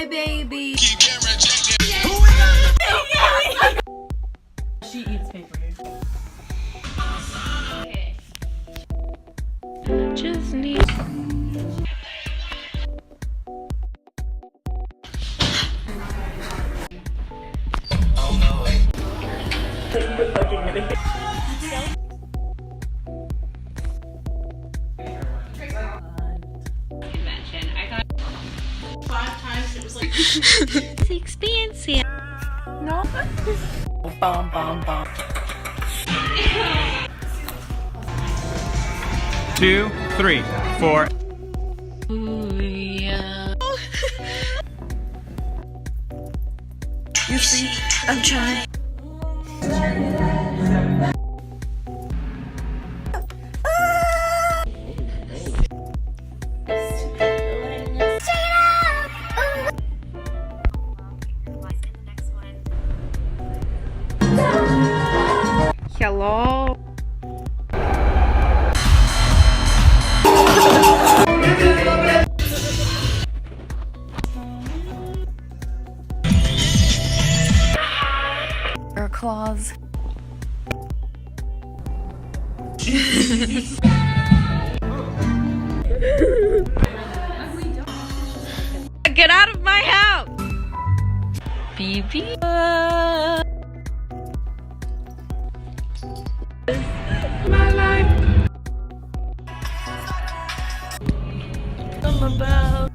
my baby. She eats paper. Okay. Just need. Convention. I got 5 times. It was like it's expensive. No. Bum bum bum. 2, 3, 4. Ooh, yeah. You see, I'm trying. Hello. Her claws. Get out of my house, BB. My life. I'm about.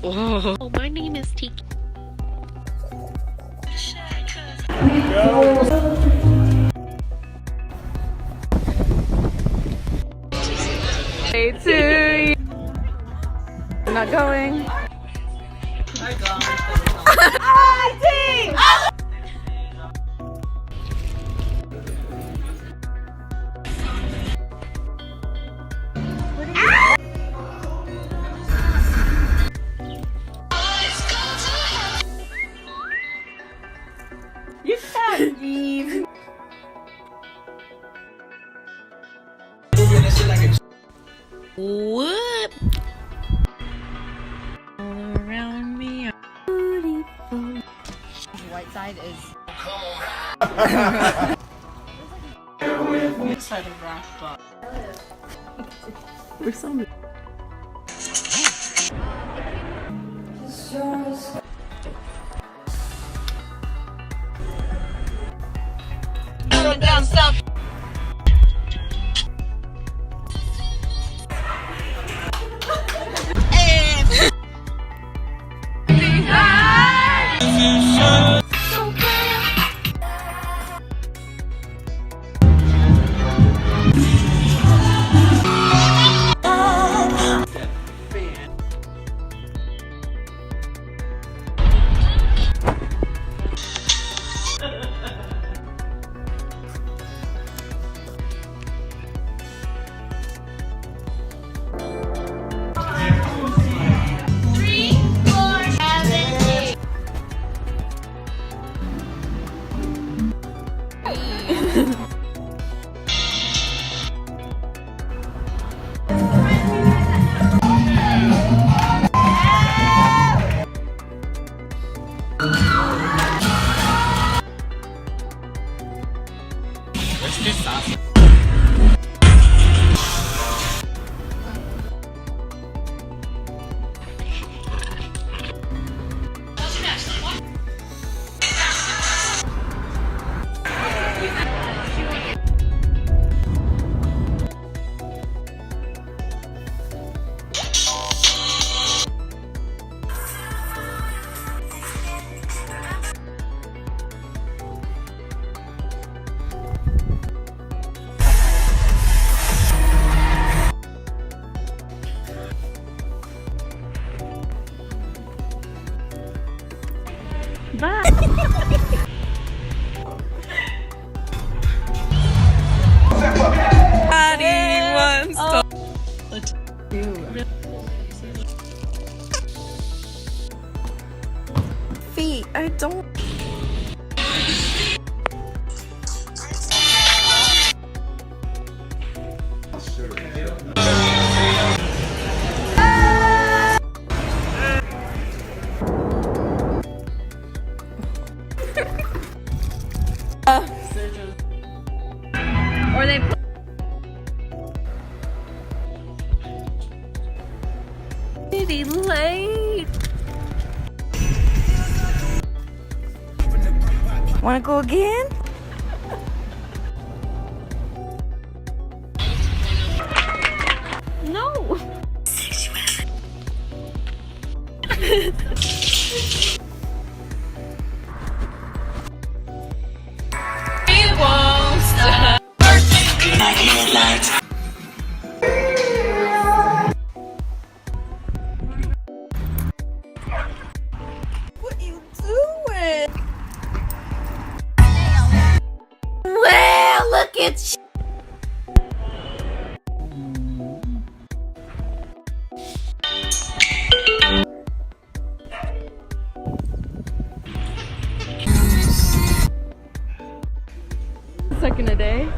Oh, my name is Tiki. Hey, to you. I'm not going. You can't leave. What? All around me are beautiful. The white side is. This side of rock, but We're so. down south. Let's do sauce. Bye. Feet, I don't. be late. Wanna go again? No. It won't stop. What you doing? Well, look at you. Second a day.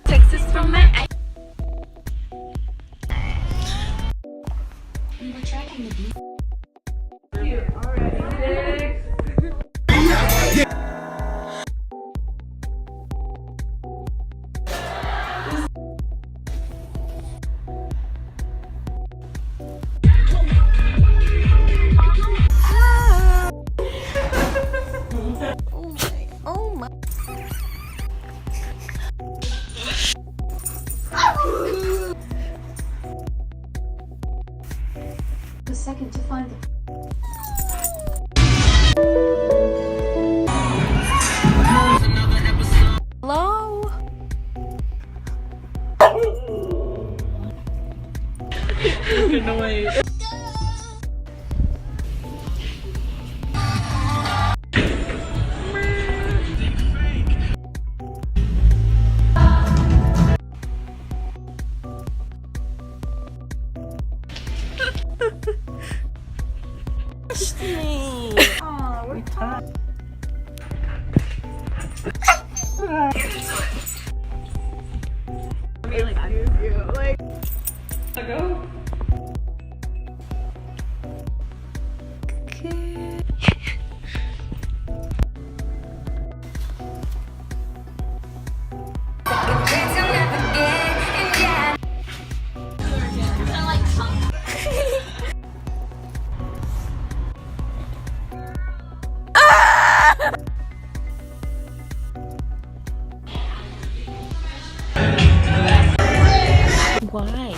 Texas from my eye. We were tracking the blue. Oh my. A second to find the Hello? Why?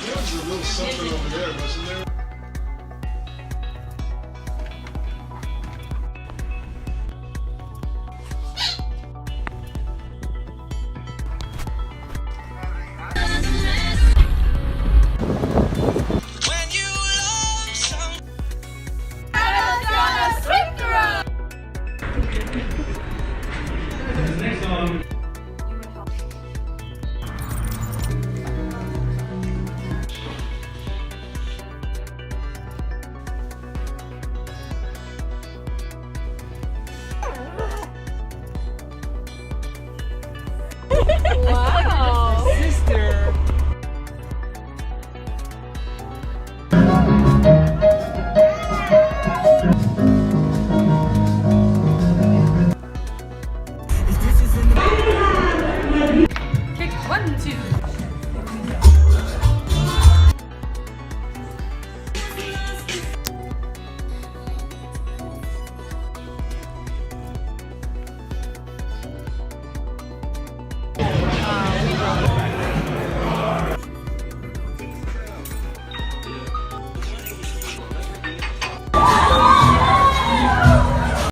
There's a little something over there, wasn't there? Next song.